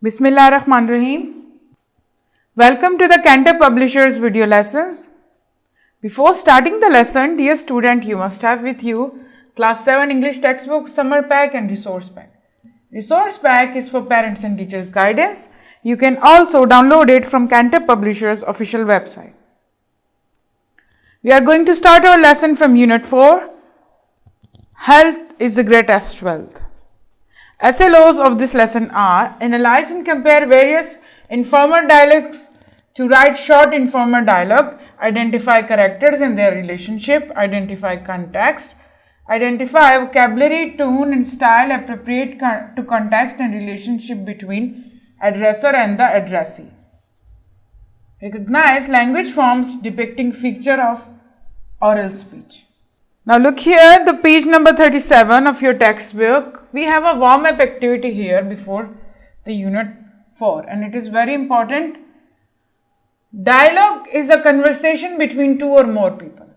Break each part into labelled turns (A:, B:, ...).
A: Bismillahirrahmanirrahim. Welcome to the Cantor Publishers video lessons. Before starting the lesson, dear student, you must have with you Class 7 English textbook, Summer Pack and Resource Pack. Resource Pack is for parents and teachers guidance. You can also download it from Cantor Publishers official website. We are going to start our lesson from Unit 4. Health is the greatest wealth. SLOs of this lesson are: analyze and compare various informal dialogues to write short informal dialogue, identify characters and their relationship, identify context, identify vocabulary, tone and style appropriate to context and relationship between addresser and the addressee. Recognize language forms depicting feature of oral speech. Now look here, the page number 37 of your textbook. We have a warm-up activity here before the Unit 4 and it is very important. Dialogue is a conversation between two or more people.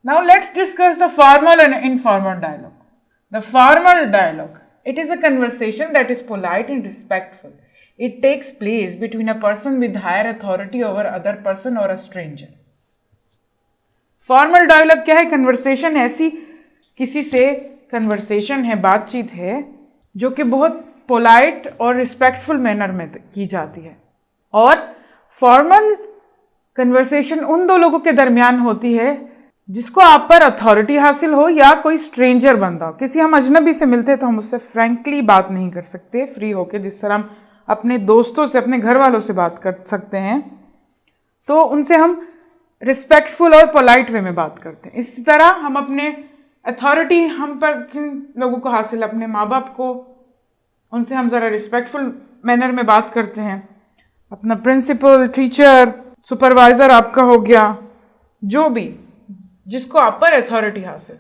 A: Now let's discuss the formal and informal dialogue. The formal dialogue, it is a conversation that is polite and respectful. It takes place between a person with higher authority over other person or a stranger. Formal dialogue क्या है? Conversation ऐसी किसी से conversation है, बातचीत है जो कि बहुत पोलाइट और रिस्पेक्टफुल मैनर में की जाती है. और फॉर्मल कन्वर्सेशन उन दो लोगों के दरमियान होती है जिसको आप पर अथॉरिटी हासिल हो या कोई स्ट्रेंजर बंदा हो. किसी हम अजनबी से मिलते तो हम उससे फ्रैंकली बात नहीं कर सकते फ्री होके, जिस तरह हम अपने दोस्तों से, अपने घर वालों से बात कर सकते हैं. तो उनसे हम रिस्पेक्टफुल और पोलाइट वे में बात करते हैं. इसी तरह हम अपने अथॉरिटी हम पर किन लोगों को हासिल, अपने माँ बाप को, उनसे हम ज़रा रिस्पेक्टफुल मैनर में बात करते हैं. अपना प्रिंसिपल, टीचर, सुपरवाइज़र आपका हो गया, जो भी जिसको आप पर अथॉरिटी हासिल.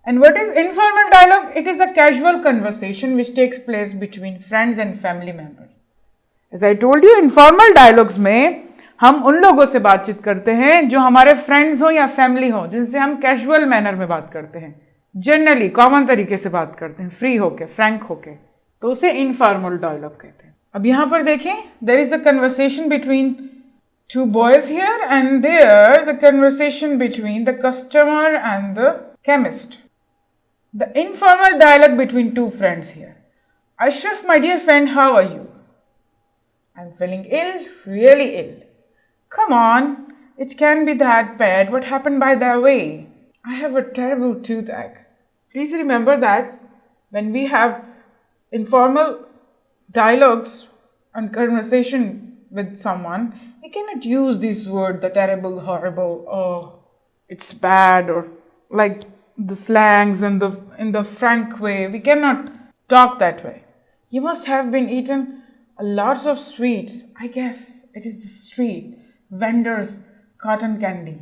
A: And what is informal dialogue? It is a casual conversation which takes place between friends and family members. As I told you, informal dialogues में हम उन लोगों से बातचीत करते हैं जो हमारे फ्रेंड्स हो या फैमिली हो, जिनसे हम कैजुअल मैनर में बात करते हैं, जनरली कॉमन तरीके से बात करते हैं, फ्री होके, फ्रैंक होके, तो उसे इनफॉर्मल डायलॉग कहते हैं. अब यहाँ पर देखें, there is a conversation between two boys here and there the conversation between the customer and the chemist. The informal dialogue between two friends here. Ashraf, my dear friend, how are you? I'm feeling ill, really ill. Come on, it can't be that bad. What happened by the way? I have a terrible toothache. Please remember that when we have informal dialogues and conversation with someone, we cannot use this word, the terrible, horrible, oh, it's bad, or like the slangs and in the frank way. We cannot talk that way. You must have been eaten lots of sweets. I guess it is the street vendors' cotton candy.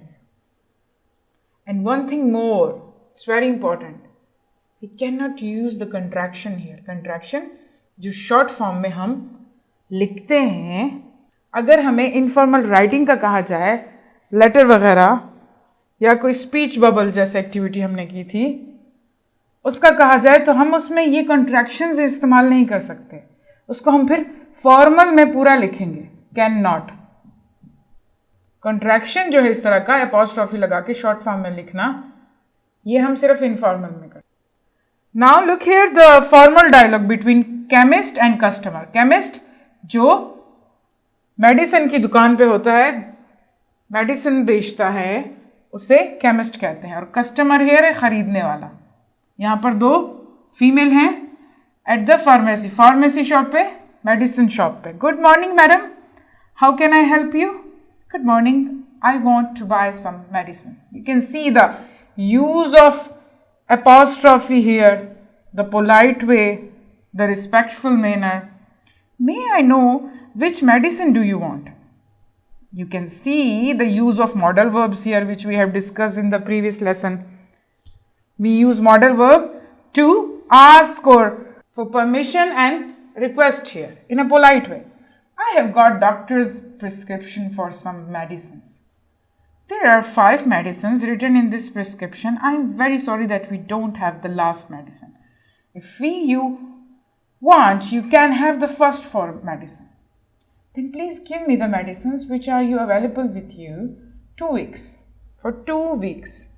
A: And one thing more, it's very important. We cannot use the contraction here. Contraction, जो short form में हम लिखते हैं, अगर हमें informal writing का कहा जाए, लेटर वगैरह या कोई स्पीच बबल जैसे एक्टिविटी हमने की थी, उसका कहा जाए तो हम उसमें ये कॉन्ट्रैक्शंस इस्तेमाल नहीं कर सकते. उसको हम फिर फॉर्मल में पूरा लिखेंगे, कैन नॉट. कॉन्ट्रैक्शन जो है इस तरह का एपॉस्ट्रोफी लगा के शॉर्ट फॉर्म में लिखना, ये हम सिर्फ इनफॉर्मल में करते. Now look here the formal dialogue between chemist and customer. Chemist जो मेडिसिन की दुकान पे होता है, मेडिसिन बेचता है, उसे केमिस्ट कहते हैं. और कस्टमर हियर है खरीदने वाला. यहाँ पर दो फीमेल हैं at the pharmacy, pharmacy shop पे, मेडिसिन शॉप पे. Good morning madam, how can I help you? Good morning, I want to buy some medicine. You can see the use of apostrophe here, the polite way, the respectful manner. May I know which medicine do you want? You can see the use of modal verbs here, which we have discussed in the previous lesson. We use modal verb to ask or for permission and request here in a polite way. I have got doctor's prescription for some medicines. There are 5 medicines written in this prescription. I am very sorry that we don't have the last medicine. If you want, you can have the first form medicine. Then please give me the medicines which are you available with you 2 weeks. For 2 weeks.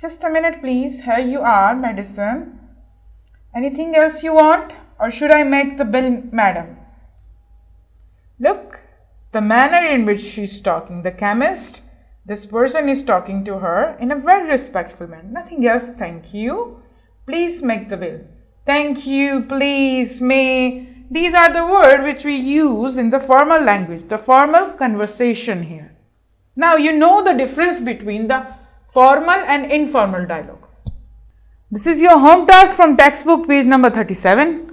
A: Just a minute please. Here you are, medicine. Anything else you want? Or should I make the bill, madam? Look, the manner in which she's talking. The chemist, this person is talking to her in a very respectful manner. Nothing else. Thank you. Please make the bill. Thank you, please, may. These are the words which we use in the formal language, the formal conversation here. Now you know the difference between the formal and informal dialogue. This is your home task from textbook page number 37.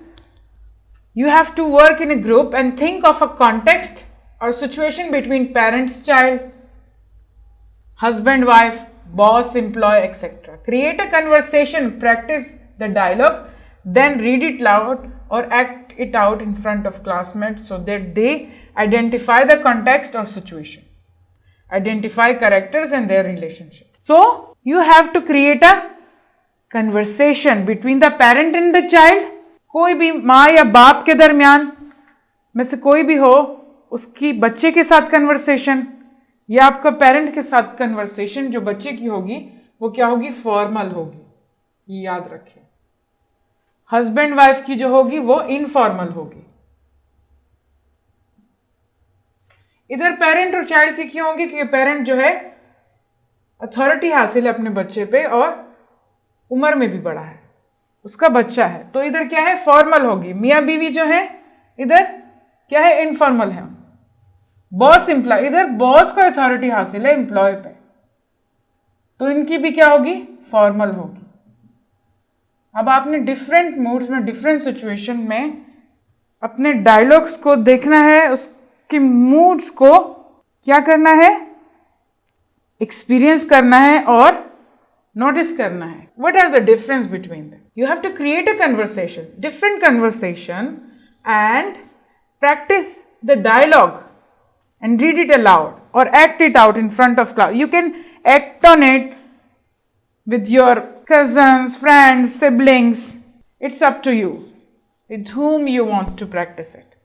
A: You have to work in a group and think of a context or situation between parents, child, husband, wife, boss, employee, etc. Create a conversation, practice the dialogue, then read it loud or act it out in front of classmates so that they identify the context or situation, identify characters and their relationship. So you have to create a conversation between the parent and the child. कोई भी माँ या बाप के दरमियान में से कोई भी हो, उसकी बच्चे के साथ कन्वर्सेशन या आपका पेरेंट के साथ कन्वर्सेशन जो बच्चे की होगी वो क्या होगी? फॉर्मल होगी, ये याद रखें। हस्बैंड वाइफ की जो होगी वो इनफॉर्मल होगी। इधर पेरेंट और चाइल्ड की क्यों होगी? क्योंकि पेरेंट जो है अथॉरिटी हासिल है अपने बच्चे पे और उम्र में भी बड़ा है, उसका बच्चा है, तो इधर क्या है? फॉर्मल होगी। मियाँ बीवी जो है इधर क्या है? इनफॉर्मल है। बॉस एम्प्लॉय, इधर बॉस को अथॉरिटी हासिल है एम्प्लॉय पे, तो इनकी भी क्या होगी? फॉर्मल होगी। अब आपने डिफरेंट मूड्स में, डिफरेंट सिचुएशन में अपने डायलॉग्स को देखना है, उसके मूड्स को क्या करना है? एक्सपीरियंस करना है और नोटिस करना है। What are the difference between them? You have to create a conversation, different conversation, and practice the dialogue and read it aloud or act it out in front of class. You can act on it with your cousins, friends, siblings. It's up to you with whom you want to practice it.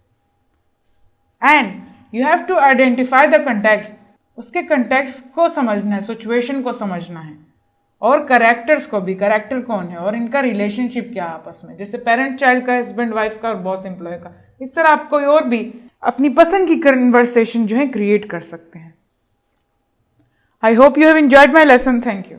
A: And you have to identify the context. उसके context को समझना है, situation को समझना है, और characters को भी, character कौन है और इनका relationship क्या आपस में, जैसे parent child का, husband wife का और boss employee का। इस तरह आप कोई और भी अपनी पसंद की कन्वर्सेशन जो है क्रिएट कर सकते हैं। I hope you have enjoyed my lesson. Thank you.